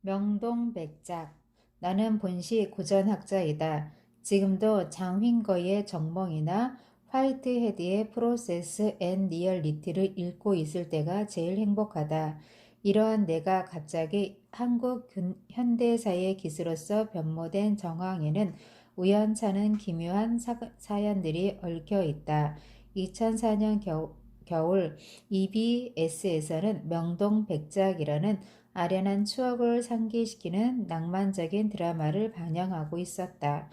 명동백작. 나는 본시 고전학자이다. 지금도 장휜거의 정몽이나 화이트헤드의 프로세스 앤 리얼리티를 읽고 있을 때가 제일 행복하다. 이러한 내가 갑자기 한국 현대사의 기수로서 변모된 정황에는 우연찮은 기묘한 사연들이 얽혀 있다. 2004년 겨울 EBS에서는 명동백작이라는 아련한 추억을 상기시키는 낭만적인 드라마를 방영하고 있었다.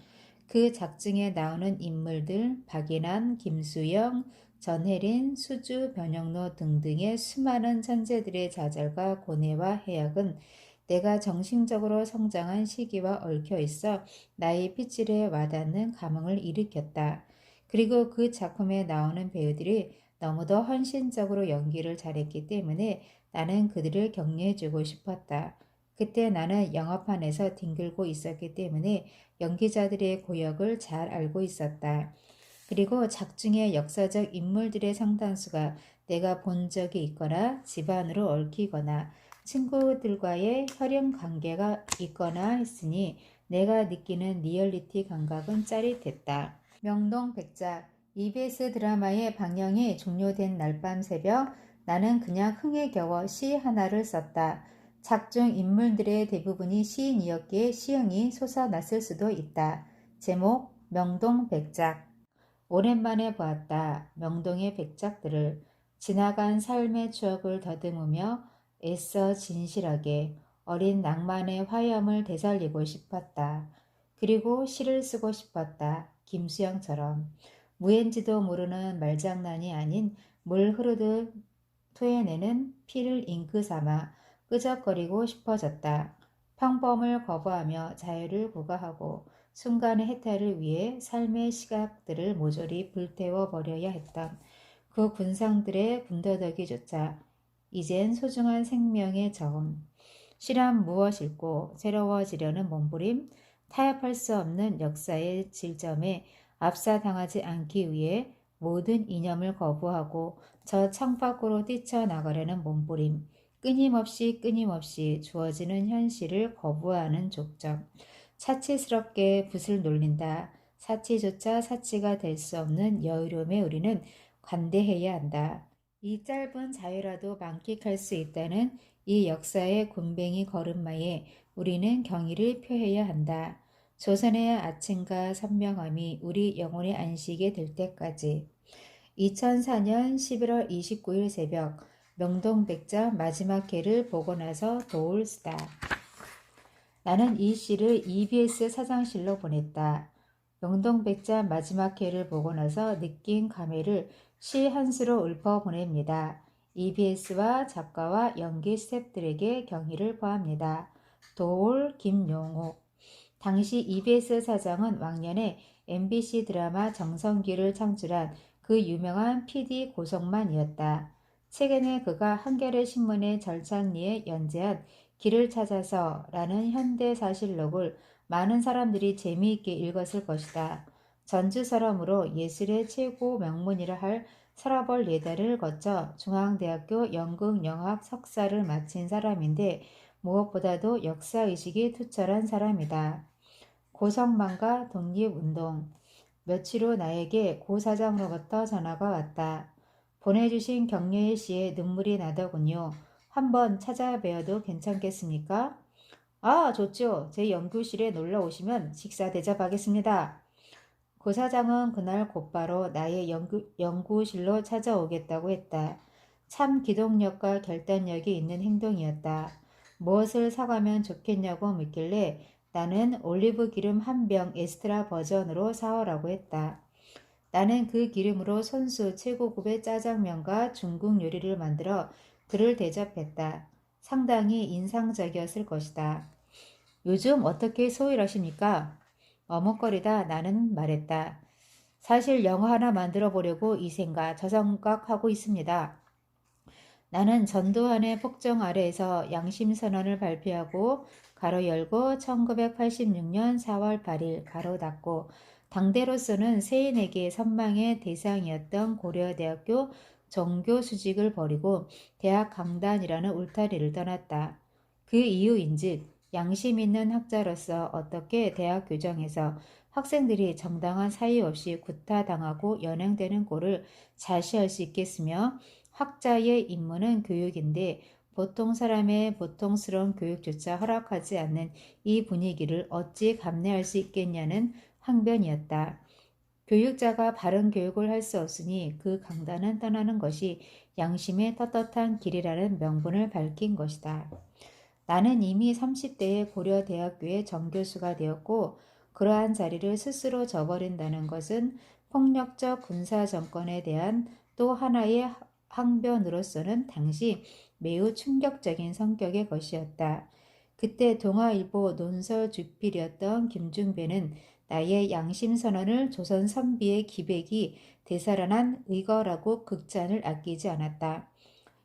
그 작중에 나오는 인물들 박인환, 김수영, 전혜린, 수주, 변영로 등등의 수많은 천재들의 좌절과 고뇌와 해악은 내가 정신적으로 성장한 시기와 얽혀 있어 나의 핏줄에 와닿는 감흥을 일으켰다. 그리고 그 작품에 나오는 배우들이 너무도 헌신적으로 연기를 잘했기 때문에 나는 그들을 격려해주고 싶었다. 그때 나는 영화판에서 뒹굴고 있었기 때문에 연기자들의 고역을 잘 알고 있었다. 그리고 작중의 역사적 인물들의 상당수가 내가 본 적이 있거나 집안으로 얽히거나 친구들과의 혈연 관계가 있거나 했으니 내가 느끼는 리얼리티 감각은 짜릿했다. 명동백작. EBS 드라마의 방영이 종료된 날 밤 새벽 나는 그냥 흥에 겨워 시 하나를 썼다. 작중 인물들의 대부분이 시인이었기에 시흥이 솟아났을 수도 있다. 제목 명동백작. 오랜만에 보았다. 명동의 백작들을. 지나간 삶의 추억을 더듬으며 애써 진실하게 어린 낭만의 화염을 되살리고 싶었다. 그리고 시를 쓰고 싶었다. 김수영처럼. 무엔지도 모르는 말장난이 아닌 물 흐르듯 토해내는 피를 잉크 삼아 끄적거리고 싶어졌다. 평범을 거부하며 자유를 구가하고 순간의 해탈을 위해 삶의 시각들을 모조리 불태워 버려야 했던 그 군상들의 군더더기조차 이젠 소중한 생명의 저음. 시란 무엇일고 새로워지려는 몸부림, 타협할 수 없는 역사의 질점에 압사당하지 않기 위해 모든 이념을 거부하고 저 창밖으로 뛰쳐나가려는 몸부림, 끊임없이 주어지는 현실을 거부하는 족적. 사치스럽게 붓을 놀린다. 사치조차 사치가 될 수 없는 여유로움에 우리는 관대해야 한다. 이 짧은 자유라도 만끽할 수 있다는 이 역사의 굼벵이 걸음마에 우리는 경의를 표해야 한다. 조선의 아침과 선명함이 우리 영혼의 안식이 될 때까지. 2004년 11월 29일 새벽 명동백작 마지막 회를 보고 나서 도울 쓰다. 나는 이 시를 EBS 사장실로 보냈다. 명동백작 마지막 회를 보고 나서 느낀 감회를 시 한 수로 읊어 보냅니다. EBS와 작가와 연기 스태프들에게 경의를 표합니다. 도올 김용욱. 당시 EBS 사장은 왕년에 MBC 드라마 정성기를 창출한 그 유명한 PD 고성만이었다. 최근에 그가 한겨레 신문의 절찬리에 연재한 길을 찾아서 라는 현대사실록을 많은 사람들이 재미있게 읽었을 것이다. 전주 사람으로 예술의 최고 명문이라 할 서라벌 예대를 거쳐 중앙대학교 연극영화 석사를 마친 사람인데 무엇보다도 역사의식이 투철한 사람이다. 고성만과 독립운동. 며칠 후 나에게 고 사장으로부터 전화가 왔다. 보내주신 격려의 시에 눈물이 나더군요. 한번 찾아뵈어도 괜찮겠습니까? 아, 좋죠. 제 연구실에 놀러 오시면 식사 대접하겠습니다. 고 사장은 그날 곧바로 나의 연구실로 찾아오겠다고 했다. 참 기동력과 결단력이 있는 행동이었다. 무엇을 사가면 좋겠냐고 묻길래 나는 올리브 기름 한 병 에스트라 버전으로 사오라고 했다. 나는 그 기름으로 손수 최고급의 짜장면과 중국 요리를 만들어 그를 대접했다. 상당히 인상적이었을 것이다. 요즘 어떻게 소일하십니까? 머뭇거리다 나는 말했다. 사실 영화 하나 만들어 보려고 이 생각 저 생각 하고 있습니다. 나는 전두환의 폭정 아래에서 양심선언을 발표하고 가로 열고 1986년 4월 8일 가로 닫고 당대로서는 세인에게 선망의 대상이었던 고려대학교 종교수직을 버리고 대학 강단이라는 울타리를 떠났다. 그 이유인즉 양심 있는 학자로서 어떻게 대학 규정에서 학생들이 정당한 사유 없이 구타당하고 연행되는 꼴을 자시할 수 있겠으며 학자의 임무는 교육인데 보통 사람의 보통스러운 교육조차 허락하지 않는 이 분위기를 어찌 감내할 수 있겠냐는 항변이었다. 교육자가 바른 교육을 할 수 없으니 그 강단은 떠나는 것이 양심의 떳떳한 길이라는 명분을 밝힌 것이다. 나는 이미 30대에 고려대학교의 정교수가 되었고 그러한 자리를 스스로 저버린다는 것은 폭력적 군사 정권에 대한 또 하나의 항변으로서는 당시 매우 충격적인 성격의 것이었다. 그때 동아일보 논설 주필이었던 김중배는 나의 양심선언을 조선 선비의 기백이 되살아난 의거라고 극찬을 아끼지 않았다.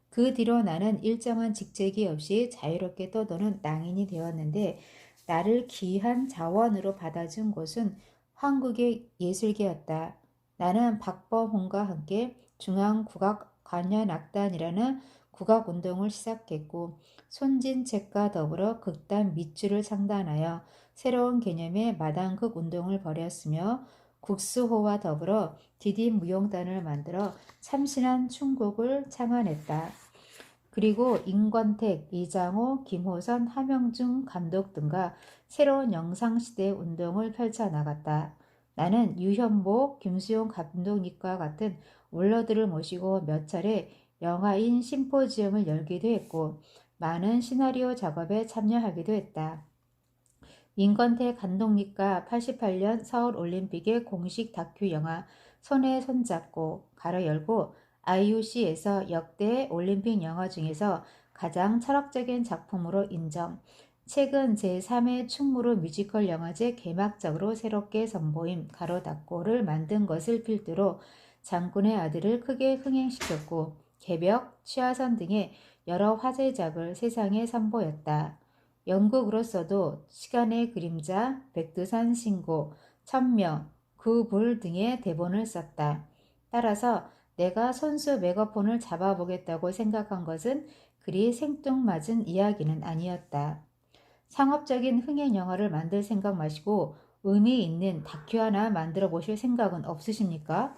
그 뒤로 나는 일정한 직책이 없이 자유롭게 떠도는 낭인이 되었는데 나를 귀한 자원으로 받아준 곳은 한국의 예술계였다. 나는 박범홍과 함께 중앙국악관현악단이라는 국악운동을 시작했고 손진책과 더불어 극단 밑줄을 창단하여 새로운 개념의 마당극 운동을 벌였으며 국수호와 더불어 디딤무용단을 만들어 참신한 춤곡을 창안했다. 그리고 임권택, 이장호, 김호선, 함영중 감독 등과 새로운 영상시대 운동을 펼쳐나갔다. 나는 유현복, 김수용 감독님과 같은 원로들을 모시고 몇 차례 영화인 심포지엄을 열기도 했고 많은 시나리오 작업에 참여하기도 했다. 임권택 감독님과 88년 서울올림픽의 공식 다큐 영화 손에 손잡고 가로 열고 IUC에서 역대 올림픽 영화 중에서 가장 철학적인 작품으로 인정. 최근 제3회 충무로 뮤지컬 영화제 개막작으로 새롭게 선보임 가로 닫고를 만든 것을 필두로 장군의 아들을 크게 흥행시켰고 개벽, 취하선 등의 여러 화제작을 세상에 선보였다. 영국으로서도 시간의 그림자, 백두산 신고, 천명, 구불 등의 대본을 썼다. 따라서 내가 손수 메가폰을 잡아보겠다고 생각한 것은 그리 생뚱맞은 이야기는 아니었다. 상업적인 흥행 영화를 만들 생각 마시고 의미 있는 다큐 하나 만들어 보실 생각은 없으십니까?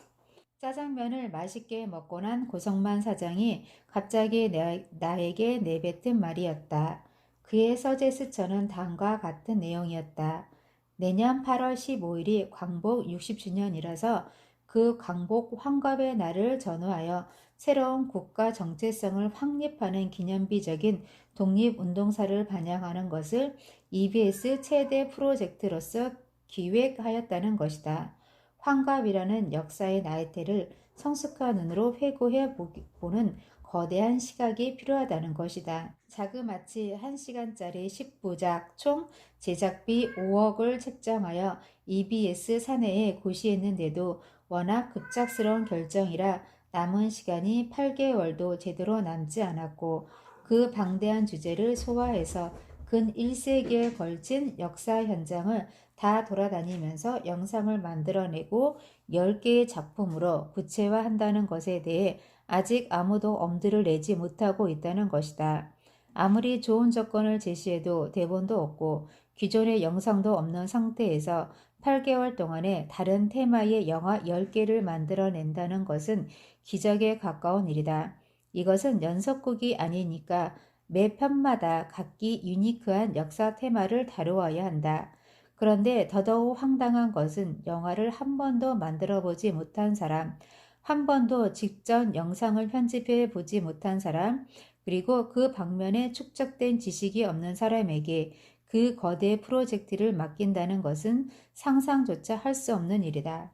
짜장면을 맛있게 먹고 난 고성만 사장이 갑자기 나에게 내뱉은 말이었다. 그의 서재스처는 다음과 같은 내용이었다. 내년 8월 15일이 광복 60주년이라서 그 광복 환갑의 날을 전후하여 새로운 국가 정체성을 확립하는 기념비적인 독립운동사를 반영하는 것을 EBS 최대 프로젝트로서 기획하였다는 것이다. 환갑이라는 역사의 나이테를 성숙한 눈으로 회고해 보는 거대한 시각이 필요하다는 것이다. 자그마치 1시간짜리 10부작 총 제작비 5억을 책정하여 EBS 사내에 고시했는데도 워낙 급작스러운 결정이라 남은 시간이 8개월도 제대로 남지 않았고 그 방대한 주제를 소화해서 근 1세기에 걸친 역사 현장을 다 돌아다니면서 영상을 만들어내고 10개의 작품으로 구체화한다는 것에 대해 아직 아무도 엄두를 내지 못하고 있다는 것이다. 아무리 좋은 조건을 제시해도 대본도 없고 기존의 영상도 없는 상태에서 8개월 동안에 다른 테마의 영화 10개를 만들어낸다는 것은 기적에 가까운 일이다. 이것은 연속극이 아니니까 매 편마다 각기 유니크한 역사 테마를 다루어야 한다. 그런데 더더욱 황당한 것은 영화를 한 번도 만들어 보지 못한 사람, 한 번도 직접 영상을 편집해 보지 못한 사람, 그리고 그 방면에 축적된 지식이 없는 사람에게 그 거대 프로젝트를 맡긴다는 것은 상상조차 할 수 없는 일이다.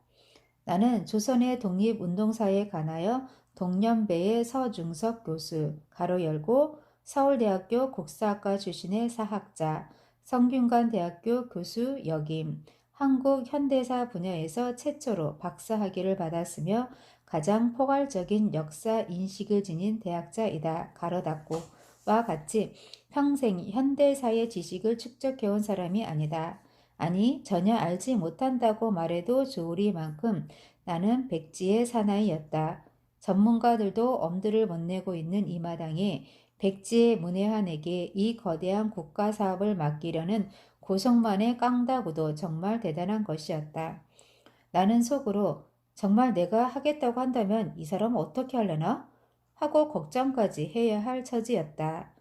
나는 조선의 독립운동사에 관하여 동년배의 서중석 교수, 가로 열고 서울대학교 국사학과 출신의 사학자, 성균관대학교 교수 역임, 한국 현대사 분야에서 최초로 박사학위를 받았으며 가장 포괄적인 역사 인식을 지닌 대학자이다. 가로 닫고 와 같이 평생 현대사의 지식을 축적해온 사람이 아니다. 아니 전혀 알지 못한다고 말해도 좋으리만큼 나는 백지의 사나이였다. 전문가들도 엄두를 못 내고 있는 이 마당에 백지의 문혜환에게 이 거대한 국가 사업을 맡기려는 고성만의 깡다구도 정말 대단한 것이었다. 나는 속으로 정말 내가 하겠다고 한다면 이 사람은 어떻게 하려나? 하고 걱정까지 해야 할 처지였다.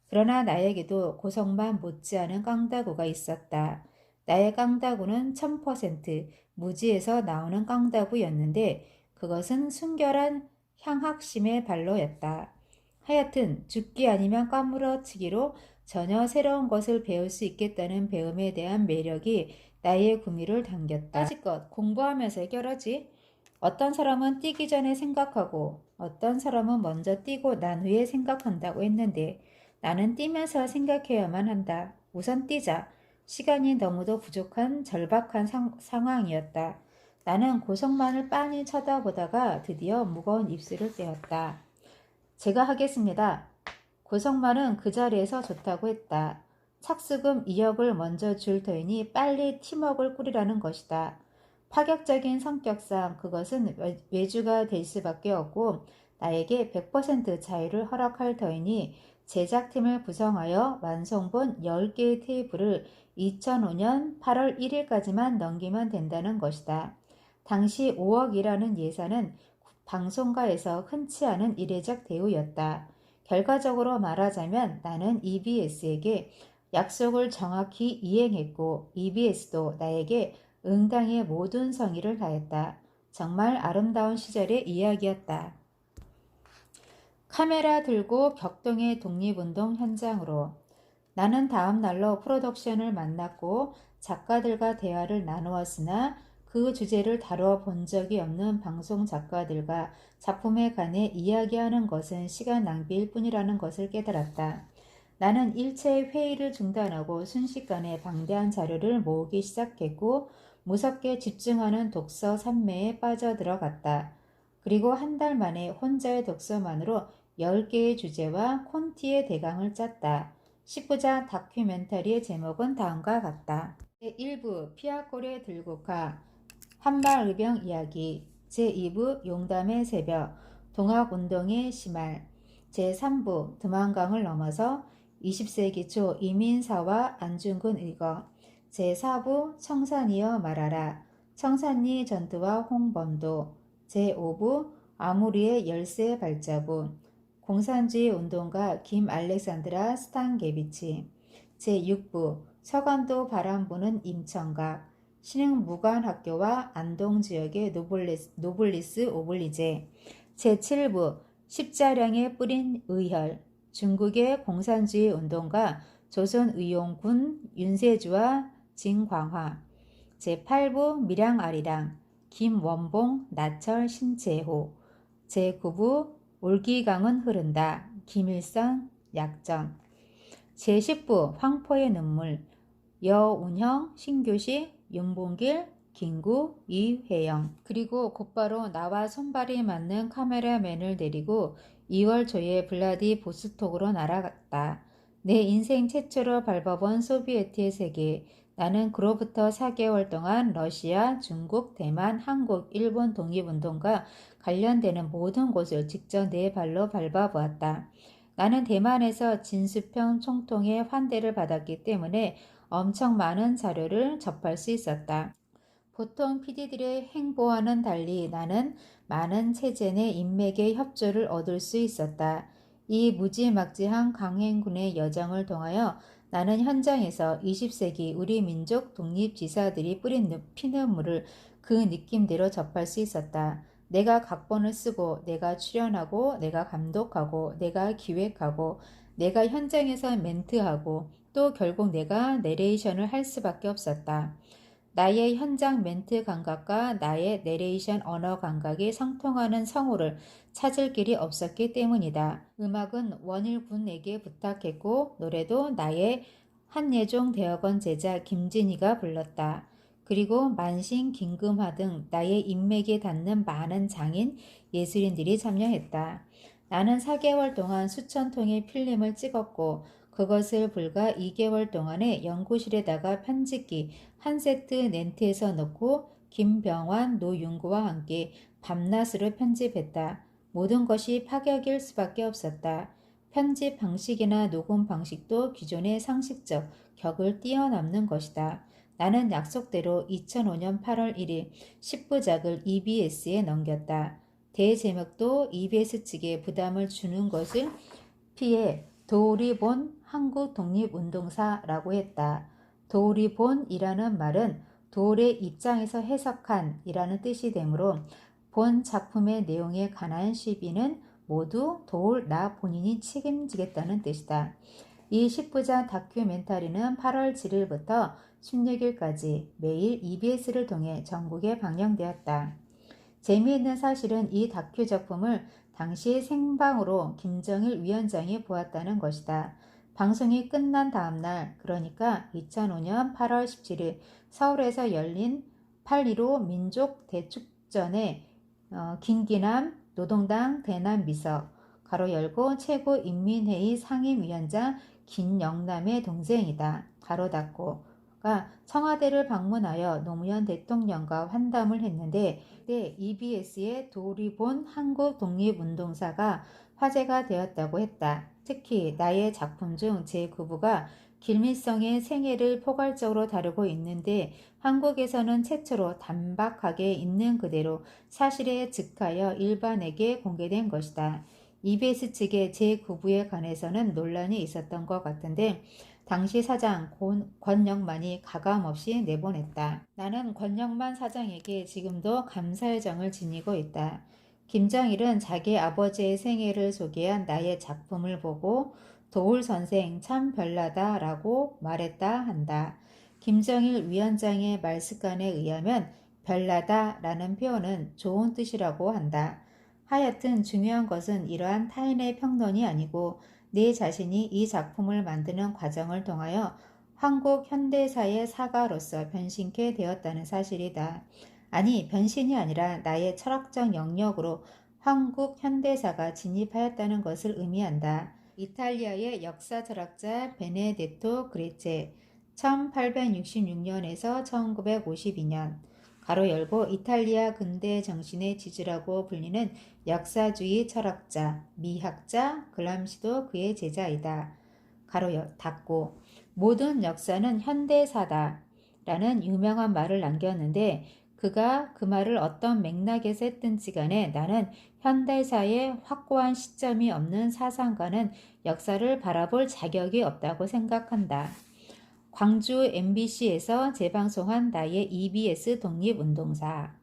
그러나 나에게도 고성만 못지않은 깡다구가 있었다. 나의 깡다구는 1000% 무지에서 나오는 깡다구였는데 그것은 순결한 향학심의 발로였다. 하여튼 죽기 아니면 까무러치기로 전혀 새로운 것을 배울 수 있겠다는 배움에 대한 매력이 나의 구미를 당겼다. 까짓것 공부하면서 해결하지. 어떤 사람은 뛰기 전에 생각하고 어떤 사람은 먼저 뛰고 난 후에 생각한다고 했는데 나는 뛰면서 생각해야만 한다. 우선 뛰자. 시간이 너무도 부족한 절박한 상황이었다. 나는 고성만을 빤히 쳐다보다가 드디어 무거운 입술을 떼었다. 제가 하겠습니다. 고성만은 그 자리에서 좋다고 했다. 착수금 2억을 먼저 줄 터이니 빨리 팀워크를 꾸리라는 것이다. 파격적인 성격상 그것은 외주가 될 수밖에 없고 나에게 100% 자유를 허락할 터이니 제작팀을 구성하여 완성본 10개의 테이프를 2005년 8월 1일까지만 넘기면 된다는 것이다. 당시 5억이라는 예산은 방송가에서 흔치 않은 이례적 대우였다. 결과적으로 말하자면 나는 EBS에게 약속을 정확히 이행했고 EBS도 나에게 응당의 모든 성의를 다했다. 정말 아름다운 시절의 이야기였다. 카메라 들고 격동의 독립운동 현장으로. 나는 다음 날로 프로덕션을 만났고 작가들과 대화를 나누었으나 그 주제를 다뤄 본 적이 없는 방송 작가들과 작품에 관해 이야기하는 것은 시간 낭비일 뿐이라는 것을 깨달았다. 나는 일체의 회의를 중단하고 순식간에 방대한 자료를 모으기 시작했고 무섭게 집중하는 독서 산매에 빠져들어갔다. 그리고 한 달 만에 혼자의 독서만으로 10개의 주제와 콘티의 대강을 짰다. 19자 다큐멘터리의 제목은 다음과 같다. 제1부 피아골의 들국화 한마을병 이야기 제2부 용담의 새벽 동학운동의 심할 제3부 드만강을 넘어서 20세기 초 이민사와 안중근 의거 제4부 청산이여 말하라 청산리 전투와 홍범도 제5부 아무리의 열세 발자국 공산주의 운동가 김 알렉산드라 스탄게비치 제6부 서간도 바람 부는 임청각 신흥무관학교와 안동지역의 노블리스 오블리제 제7부 십자량에 뿌린 의혈 중국의 공산주의 운동가 조선의용군 윤세주와 진광화 제8부 밀양아리랑 김원봉 나철 신재호 제9부 올기강은 흐른다 김일성 약전 제10부 황포의 눈물 여운형 신교식 윤봉길 김구 이회영 그리고 곧바로 나와 손발이 맞는 카메라맨을 데리고 2월 초에 블라디보스톡으로 날아갔다. 내 인생 최초로 밟아본 소비에트의 세계. 나는 그로부터 4개월 동안 러시아, 중국, 대만, 한국, 일본 독립운동과 관련되는 모든 곳을 직접 내 발로 밟아보았다. 나는 대만에서 진수평 총통의 환대를 받았기 때문에 엄청 많은 자료를 접할 수 있었다. 보통 PD들의 행보와는 달리 나는 많은 체제 내 인맥의 협조를 얻을 수 있었다. 이 무지막지한 강행군의 여정을 통하여 나는 현장에서 20세기 우리 민족 독립지사들이 뿌린 피눈물을 그 느낌대로 접할 수 있었다. 내가 각본을 쓰고 내가 출연하고 내가 감독하고 내가 기획하고 내가 현장에서 멘트하고 또 결국 내가 내레이션을 할 수밖에 없었다. 나의 현장 멘트 감각과 나의 내레이션 언어 감각이 상통하는 성우를 찾을 길이 없었기 때문이다. 음악은 원일군에게 부탁했고 노래도 나의 한예종 대학원 제자 김진희가 불렀다. 그리고 만신, 김금하 등 나의 인맥에 닿는 많은 장인, 예술인들이 참여했다. 나는 4개월 동안 수천 통의 필름을 찍었고 그것을 불과 2개월 동안에 연구실에다가 편집기 한 세트 렌트해서 넣고 김병완, 노윤구와 함께 밤낮으로 편집했다. 모든 것이 파격일 수밖에 없었다. 편집 방식이나 녹음 방식도 기존의 상식적 격을 뛰어넘는 것이다. 나는 약속대로 2005년 8월 1일 10부작을 EBS에 넘겼다. 대제목도 EBS 측에 부담을 주는 것을 피해 도우리 본 한국 독립운동사라고 했다. 도우리 본이라는 말은 도울의 입장에서 해석한 이라는 뜻이 되므로 본 작품의 내용에 관한 시비는 모두 도울 나 본인이 책임지겠다는 뜻이다. 이 10부작 다큐멘터리는 8월 7일부터 16일까지 매일 EBS를 통해 전국에 방영되었다. 재미있는 사실은 이 다큐 작품을 당시 생방으로 김정일 위원장이 보았다는 것이다. 방송이 끝난 다음날, 그러니까 2005년 8월 17일 서울에서 열린 8.15 민족 대축전에 김기남 노동당 대남비서 가로 열고 최고인민회의 상임위원장 김영남의 동생이다. 가로 닫고가 청와대를 방문하여 노무현 대통령과 환담을 했는데 그때 EBS의 도우리 본 한국 독립운동사가 화제가 되었다고 했다. 특히 나의 작품 중 제9부가 길밀성의 생애를 포괄적으로 다루고 있는데 한국에서는 최초로 단박하게 있는 그대로 사실에 즉하여 일반에게 공개된 것이다. EBS 측의 제9부에 관해서는 논란이 있었던 것 같은데 당시 사장 권영만이 가감없이 내보냈다. 나는 권영만 사장에게 지금도 감사의 정을 지니고 있다. 김정일은 자기 아버지의 생애를 소개한 나의 작품을 보고 도울 선생 참 별나다 라고 말했다 한다. 김정일 위원장의 말습관에 의하면 별나다 라는 표현은 좋은 뜻이라고 한다. 하여튼 중요한 것은 이러한 타인의 평론이 아니고 내 자신이 이 작품을 만드는 과정을 통하여 한국 현대사의 사가로서 변신케 되었다는 사실이다. 아니, 변신이 아니라 나의 철학적 영역으로 한국 현대사가 진입하였다는 것을 의미한다. 이탈리아의 역사 철학자 베네데토 그레체 1866년에서 1952년 가로 열고 이탈리아 근대 정신의 지주라고 불리는 역사주의 철학자, 미학자 글람시도 그의 제자이다. 가로 닫고 모든 역사는 현대사다 라는 유명한 말을 남겼는데 그가 그 말을 어떤 맥락에서 했든지 간에 나는 현대사의 확고한 시점이 없는 사상가는 역사를 바라볼 자격이 없다고 생각한다. 광주 MBC에서 재방송한 나의 EBS 독립운동사.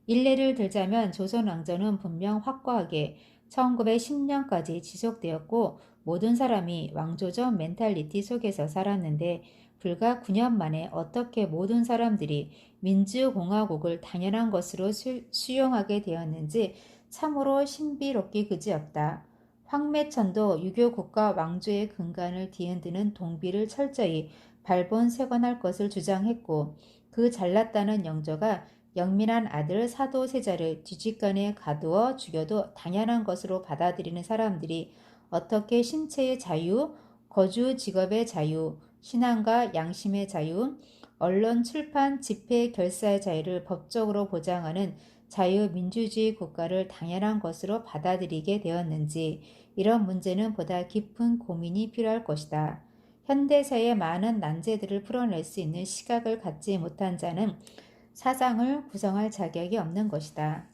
일례를 들자면 조선왕조는 분명 확고하게 1910년까지 지속되었고 모든 사람이 왕조적 멘탈리티 속에서 살았는데 불과 9년 만에 어떻게 모든 사람들이 민주공화국을 당연한 것으로 수용하게 되었는지 참으로 신비롭기 그지없다. 황매천도 유교 국가 왕조의 근간을 뒤흔드는 동비를 철저히 발본색원할 것을 주장했고 그 잘났다는 영조가 영민한 아들 사도세자를 뒤집간에 가두어 죽여도 당연한 것으로 받아들이는 사람들이 어떻게 신체의 자유, 거주 직업의 자유, 신앙과 양심의 자유, 언론 출판 집회 결사의 자유를 법적으로 보장하는 자유민주주의 국가를 당연한 것으로 받아들이게 되었는지 이런 문제는 보다 깊은 고민이 필요할 것이다. 현대사의 많은 난제들을 풀어낼 수 있는 시각을 갖지 못한 자는 사상을 구성할 자격이 없는 것이다.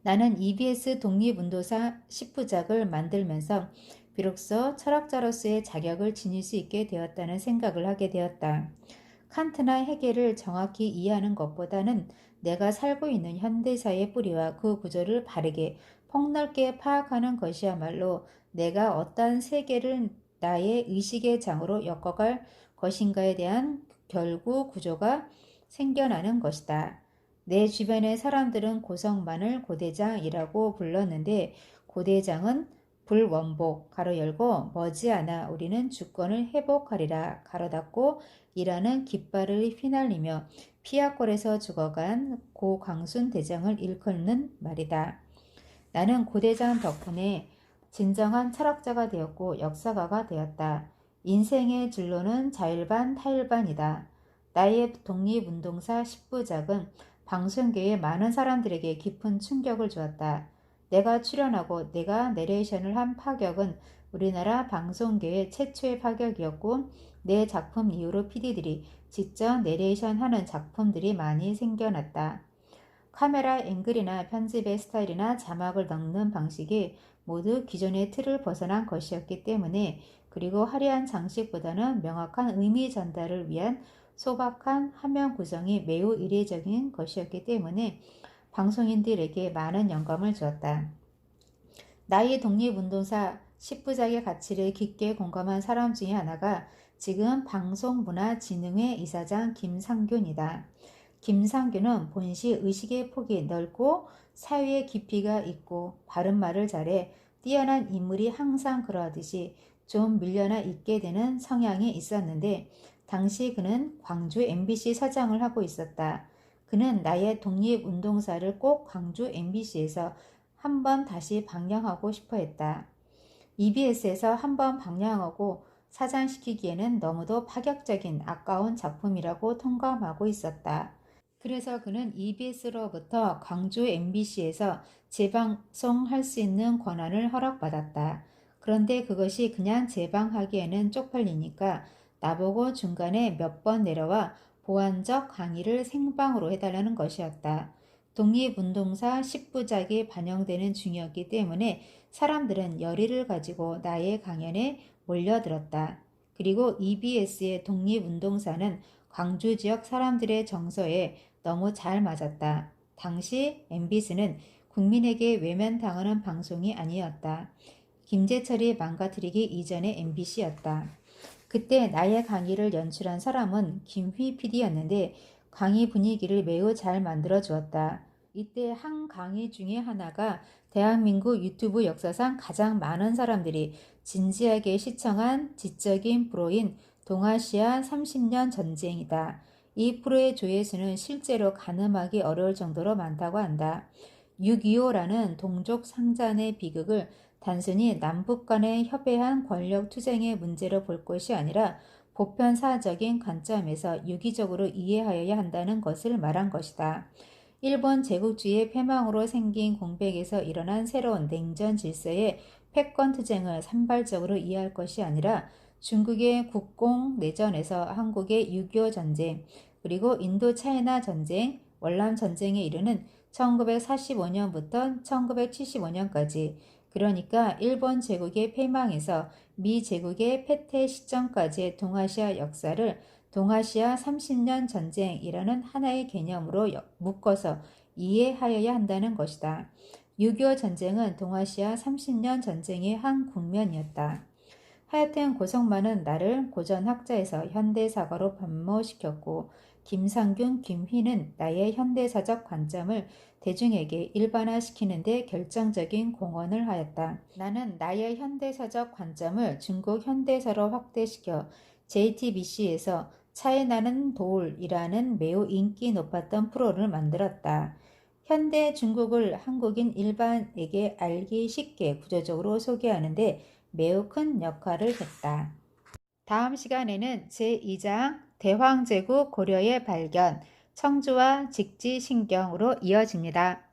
나는 EBS 독립운동사 10부작을 만들면서 비로소 철학자로서의 자격을 지닐 수 있게 되었다는 생각을 하게 되었다. 칸트나 헤겔을 정확히 이해하는 것보다는 내가 살고 있는 현대사의 뿌리와 그 구조를 바르게 폭넓게 파악하는 것이야말로 내가 어떤 세계를 나의 의식의 장으로 엮어갈 것인가에 대한 결구 구조가 생겨나는 것이다. 내 주변의 사람들은 고성만을 고대장이라고 불렀는데 고대장은 불원복 가로 열고 머지않아 우리는 주권을 회복하리라 가로 닫고 이라는 깃발을 휘날리며 피아골에서 죽어간 고 광순 대장을 일컫는 말이다. 나는 고대장 덕분에 진정한 철학자가 되었고 역사가가 되었다. 인생의 진로는 자일반 타일반이다. 나의 독립운동사 10부작은 방송계의 많은 사람들에게 깊은 충격을 주었다. 내가 출연하고 내가 내레이션을 한 파격은 우리나라 방송계의 최초의 파격이었고 내 작품 이후로 PD들이 직접 내레이션하는 작품들이 많이 생겨났다. 카메라 앵글이나 편집의 스타일이나 자막을 넣는 방식이 모두 기존의 틀을 벗어난 것이었기 때문에 그리고 화려한 장식보다는 명확한 의미 전달을 위한 소박한 화면 구성이 매우 이례적인 것이었기 때문에 방송인들에게 많은 영감을 주었다. 나의 독립운동사 10부작의 가치를 깊게 공감한 사람 중에 하나가 지금 방송문화진흥회 이사장 김상균이다. 김상균은 본시 의식의 폭이 넓고 사회의 깊이가 있고 바른말을 잘해 뛰어난 인물이 항상 그러하듯이 좀 밀려나 있게 되는 성향이 있었는데 당시 그는 광주 MBC 사장을 하고 있었다. 그는 나의 독립운동사를 꼭 광주 MBC에서 한번 다시 방영하고 싶어 했다. EBS에서 한번 방영하고 사장시키기에는 너무도 파격적인 아까운 작품이라고 통감하고 있었다. 그래서 그는 EBS로부터 광주 MBC에서 재방송할 수 있는 권한을 허락받았다. 그런데 그것이 그냥 재방하기에는 쪽팔리니까 나보고 중간에 몇 번 내려와 보완적 강의를 생방으로 해달라는 것이었다. 독립운동사 10부작이 반영되는 중이었기 때문에 사람들은 열의를 가지고 나의 강연에 몰려들었다. 그리고 EBS의 독립운동사는 광주 지역 사람들의 정서에 너무 잘 맞았다. 당시 MBC는 국민에게 외면당하는 방송이 아니었다. 김재철이 망가뜨리기 이전의 MBC였다. 그때 나의 강의를 연출한 사람은 김휘 PD였는데 강의 분위기를 매우 잘 만들어 주었다. 이때 한 강의 중에 하나가 대한민국 유튜브 역사상 가장 많은 사람들이 진지하게 시청한 지적인 프로인 동아시아 30년 전쟁이다. 이 프로의 조회수는 실제로 가늠하기 어려울 정도로 많다고 한다. 6.25라는 동족 상잔의 비극을 단순히 남북 간의 협회한 권력 투쟁의 문제로 볼 것이 아니라 보편사적인 관점에서 유기적으로 이해하여야 한다는 것을 말한 것이다. 일본 제국주의의 패망으로 생긴 공백에서 일어난 새로운 냉전 질서의 패권 투쟁을 산발적으로 이해할 것이 아니라 중국의 국공 내전에서 한국의 6.25 전쟁, 그리고 인도 차이나 전쟁, 월남 전쟁에 이르는 1945년부터 1975년까지, 그러니까 일본 제국의 패망에서 미 제국의 패퇴 시점까지의 동아시아 역사를 동아시아 30년 전쟁이라는 하나의 개념으로 묶어서 이해하여야 한다는 것이다. 6.25 전쟁은 동아시아 30년 전쟁의 한 국면이었다. 하여튼 고성만은 나를 고전학자에서 현대사가로 변모시켰고 김상균, 김휘는 나의 현대사적 관점을 대중에게 일반화시키는 데 결정적인 공헌을 하였다. 나는 나의 현대사적 관점을 중국 현대사로 확대시켜 JTBC에서 차에 나는 돌이라는 매우 인기 높았던 프로를 만들었다. 현대 중국을 한국인 일반에게 알기 쉽게 구조적으로 소개하는데 매우 큰 역할을 했다. 다음 시간에는 제2장 대황제국 고려의 발견, 청주와 직지신경으로 이어집니다.